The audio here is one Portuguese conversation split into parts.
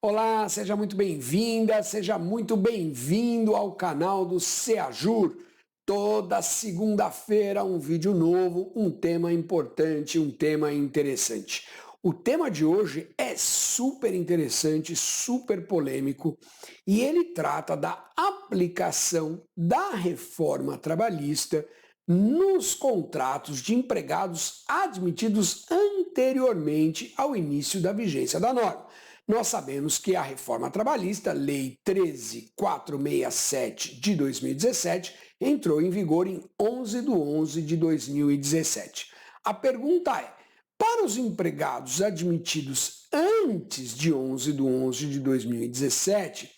Olá, seja muito bem-vinda, seja muito bem-vindo ao canal do Ceajur. Toda segunda-feira um vídeo novo, um tema importante, um tema interessante. O tema de hoje é super interessante, super polêmico e ele trata da aplicação da reforma trabalhista nos contratos de empregados admitidos anteriormente ao início da vigência da norma. Nós sabemos que a reforma trabalhista, Lei 13.467 de 2017, entrou em vigor em 11 de 11 de 2017. A pergunta é, para os empregados admitidos antes de 11 de 11 de 2017,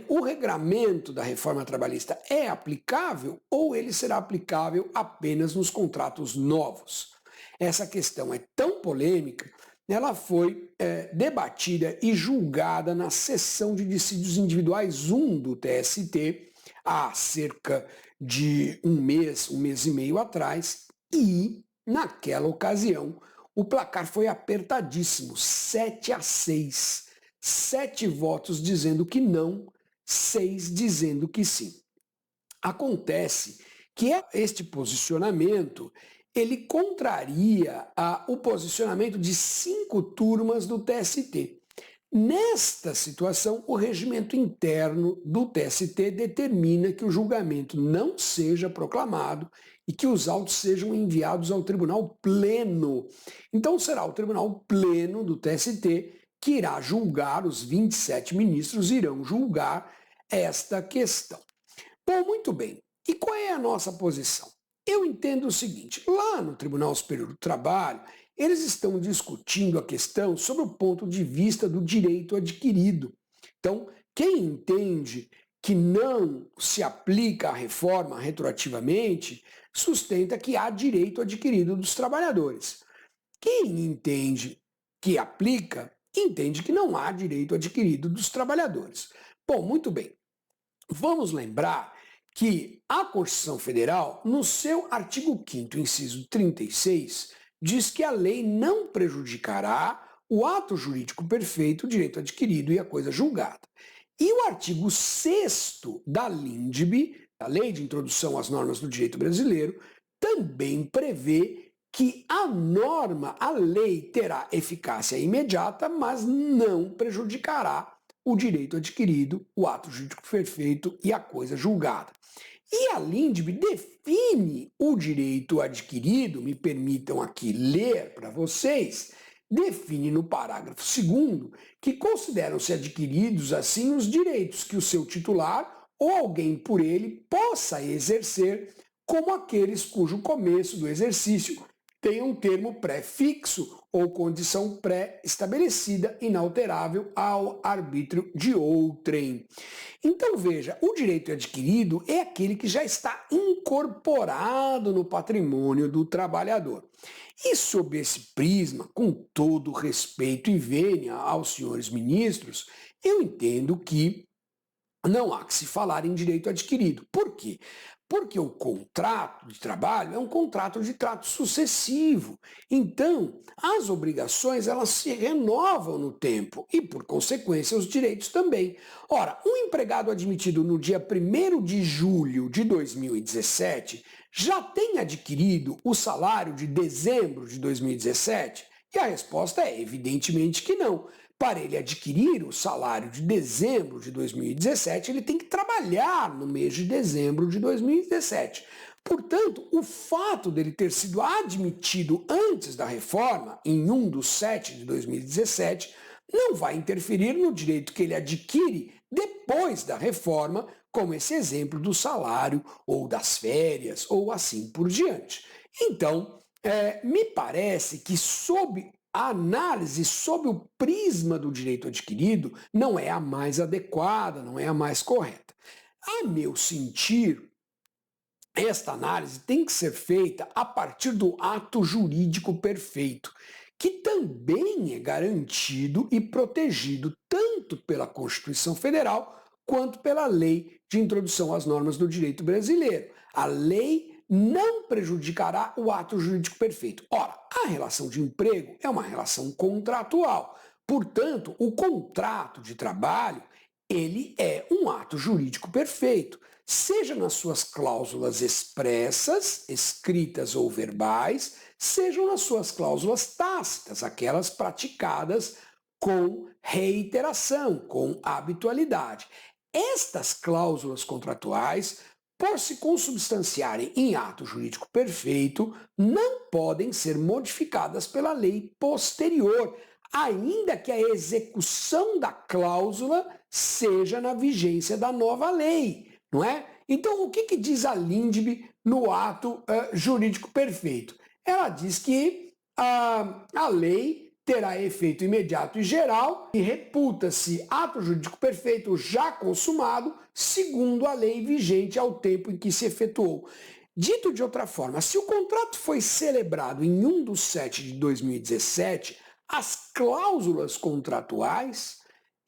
o regramento da reforma trabalhista é aplicável ou ele será aplicável apenas nos contratos novos? Essa questão é tão polêmica, ela foi debatida e julgada na sessão de dissídios individuais 1 do TST há cerca de um mês e meio atrás, e naquela ocasião o placar foi apertadíssimo, 7-6. 7 votos dizendo que não, 6 dizendo que sim. Acontece que este posicionamento ele contraria o posicionamento de 5 turmas do TST. Nesta situação, o regimento interno do TST determina que o julgamento não seja proclamado e que os autos sejam enviados ao Tribunal Pleno. Então será o Tribunal Pleno do TST que irá julgar, os 27 ministros irão julgar esta questão. Bom, muito bem. E qual é a nossa posição? Eu entendo o seguinte, lá no Tribunal Superior do Trabalho, eles estão discutindo a questão sobre o ponto de vista do direito adquirido. Então, quem entende que não se aplica a reforma retroativamente, sustenta que há direito adquirido dos trabalhadores. Quem entende que aplica, entende que não há direito adquirido dos trabalhadores. Bom, muito bem. Vamos lembrar que a Constituição Federal, no seu artigo 5º, inciso 36, diz que a lei não prejudicará o ato jurídico perfeito, o direito adquirido e a coisa julgada. E o artigo 6º da LINDB, a Lei de Introdução às Normas do Direito Brasileiro, também prevê que a lei terá eficácia imediata, mas não prejudicará o direito adquirido, o ato jurídico perfeito e a coisa julgada. E a LINDB define o direito adquirido, me permitam aqui ler para vocês, define no parágrafo 2º que consideram-se adquiridos assim os direitos que o seu titular ou alguém por ele possa exercer, como aqueles cujo começo do exercício tem um termo pré-fixo ou condição pré-estabelecida, inalterável ao arbítrio de outrem. Então veja, o direito adquirido é aquele que já está incorporado no patrimônio do trabalhador. E sob esse prisma, com todo respeito e vênia aos senhores ministros, eu entendo que não há que se falar em direito adquirido. Por quê? Porque o contrato de trabalho é um contrato de trato sucessivo. Então, as obrigações elas se renovam no tempo e, por consequência, os direitos também. Ora, um empregado admitido no dia 1º de julho de 2017 já tem adquirido o salário de dezembro de 2017? E a resposta é evidentemente que não. Para ele adquirir o salário de dezembro de 2017, ele tem que trabalhar no mês de dezembro de 2017. Portanto, o fato dele ter sido admitido antes da reforma, em 1/7 de 2017, não vai interferir no direito que ele adquire depois da reforma, como esse exemplo do salário ou das férias ou assim por diante. Então, me parece que a análise sob o prisma do direito adquirido não é a mais adequada, não é a mais correta. A meu sentir, esta análise tem que ser feita a partir do ato jurídico perfeito, que também é garantido e protegido tanto pela Constituição Federal quanto pela Lei de Introdução às Normas do Direito Brasileiro. A lei não prejudicará o ato jurídico perfeito. Ora, a relação de emprego é uma relação contratual. Portanto, o contrato de trabalho, ele é um ato jurídico perfeito, seja nas suas cláusulas expressas, escritas ou verbais, sejam nas suas cláusulas tácitas, aquelas praticadas com reiteração, com habitualidade. Estas cláusulas contratuais, por se consubstanciarem em ato jurídico perfeito, não podem ser modificadas pela lei posterior, ainda que a execução da cláusula seja na vigência da nova lei, não é? Então, o que diz a Lindbe no ato jurídico perfeito? Ela diz que a lei terá efeito imediato e geral e reputa-se ato jurídico perfeito já consumado, segundo a lei vigente ao tempo em que se efetuou. Dito de outra forma, se o contrato foi celebrado em 1/7 de 2017, as cláusulas contratuais,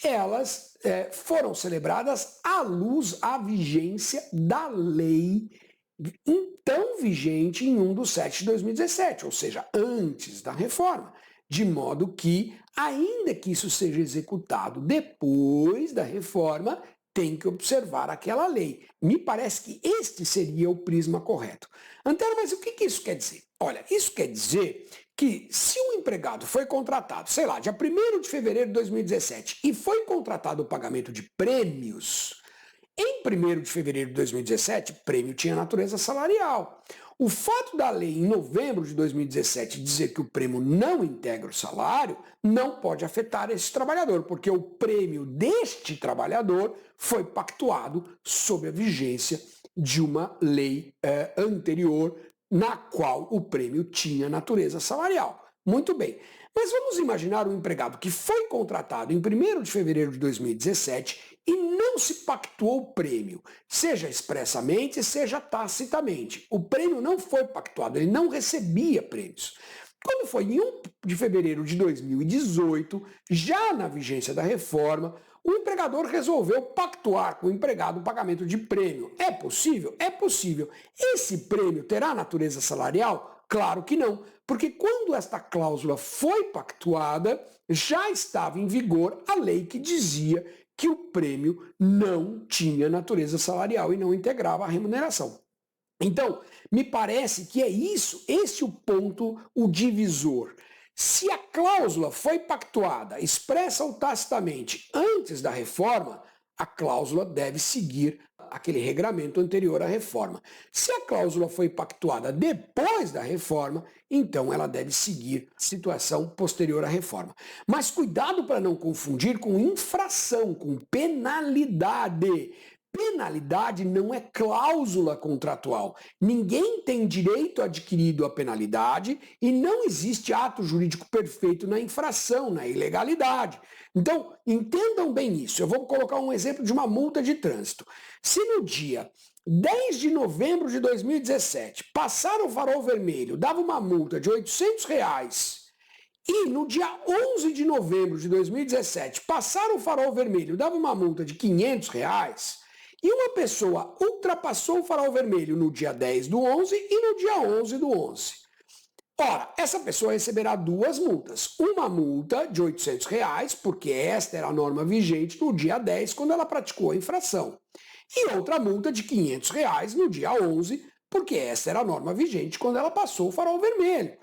elas foram celebradas à luz à vigência da lei então vigente em 1/7 de 2017, ou seja, antes da reforma. De modo que, ainda que isso seja executado depois da reforma, tem que observar aquela lei. Me parece que este seria o prisma correto. Antero, mas o que isso quer dizer? Olha, isso quer dizer que se um empregado foi contratado, sei lá, dia 1º de fevereiro de 2017 e foi contratado o pagamento de prêmios, em 1º de fevereiro de 2017, prêmio tinha natureza salarial. O fato da lei, em novembro de 2017, dizer que o prêmio não integra o salário, não pode afetar esse trabalhador, porque o prêmio deste trabalhador foi pactuado sob a vigência de uma lei anterior, na qual o prêmio tinha natureza salarial. Muito bem. Mas vamos imaginar um empregado que foi contratado em 1º de fevereiro de 2017 e não se pactuou o prêmio, seja expressamente, seja tacitamente. O prêmio não foi pactuado, ele não recebia prêmios. Quando foi em 1 de fevereiro de 2018, já na vigência da reforma, o empregador resolveu pactuar com o empregado o pagamento de prêmio. É possível? É possível. Esse prêmio terá natureza salarial? Claro que não, porque quando esta cláusula foi pactuada, já estava em vigor a lei que dizia que o prêmio não tinha natureza salarial e não integrava a remuneração. Então, me parece que é isso, esse o ponto, o divisor. Se a cláusula foi pactuada, expressa ou tacitamente, antes da reforma, a cláusula deve seguir aquele regramento anterior à reforma. Se a cláusula foi pactuada depois da reforma, então ela deve seguir a situação posterior à reforma. Mas cuidado para não confundir com infração, com penalidade. Penalidade não é cláusula contratual. Ninguém tem direito adquirido à penalidade e não existe ato jurídico perfeito na infração, na ilegalidade. Então, entendam bem isso. Eu vou colocar um exemplo de uma multa de trânsito. Se no dia 10 de novembro de 2017 passar o farol vermelho, dava uma multa de R$ 800, e no dia 11 de novembro de 2017 passar o farol vermelho, dava uma multa de R$ 500, e uma pessoa ultrapassou o farol vermelho no dia 10 do 11 e no dia 11 do 11. Ora, essa pessoa receberá duas multas. Uma multa de R$ 800, porque esta era a norma vigente no dia 10, quando ela praticou a infração. E outra multa de R$ 500 no dia 11, porque essa era a norma vigente quando ela passou o farol vermelho.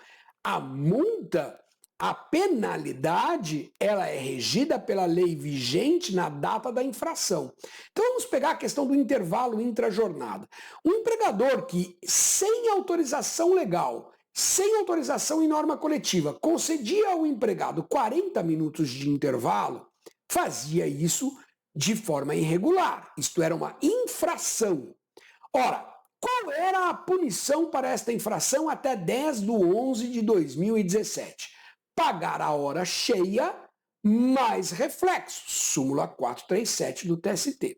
A multa, a penalidade, ela é regida pela lei vigente na data da infração. Então vamos pegar a questão do intervalo intrajornada. Um empregador que, sem autorização legal, sem autorização em norma coletiva, concedia ao empregado 40 minutos de intervalo, fazia isso de forma irregular. Isto era uma infração. Ora, qual era a punição para esta infração até 10 de 11 de 2017? Pagar a hora cheia mais reflexo, súmula 437 do TST.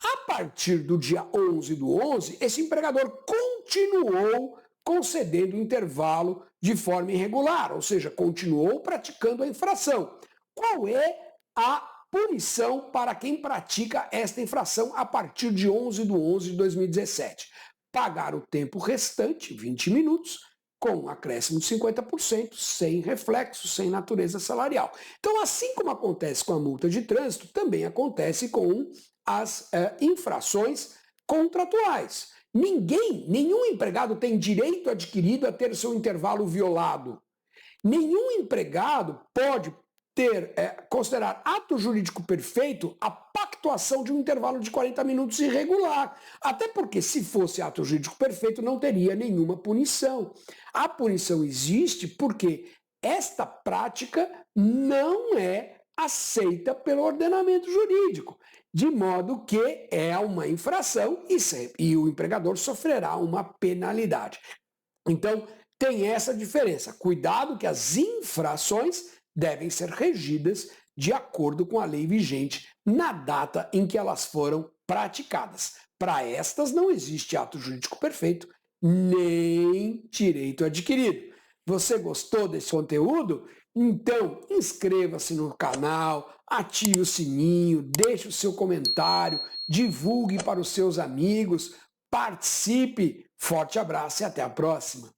A partir do dia 11 do 11, esse empregador continuou concedendo intervalo de forma irregular, ou seja, continuou praticando a infração. Qual é a punição para quem pratica esta infração a partir de 11 de 11 de 2017? Pagar o tempo restante, 20 minutos, com um acréscimo de 50%, sem reflexo, sem natureza salarial. Então, assim como acontece com a multa de trânsito, também acontece com as infrações contratuais. Nenhum empregado tem direito adquirido a ter seu intervalo violado. Nenhum empregado pode considerar ato jurídico perfeito a pactuação de um intervalo de 40 minutos irregular. Até porque, se fosse ato jurídico perfeito, não teria nenhuma punição. A punição existe porque esta prática não é aceita pelo ordenamento jurídico, de modo que é uma infração e o empregador sofrerá uma penalidade. Então, tem essa diferença. Cuidado que as infrações devem ser regidas de acordo com a lei vigente na data em que elas foram praticadas. Para estas não existe ato jurídico perfeito, nem direito adquirido. Você gostou desse conteúdo? Então, inscreva-se no canal, ative o sininho, deixe o seu comentário, divulgue para os seus amigos, participe. Forte abraço e até a próxima.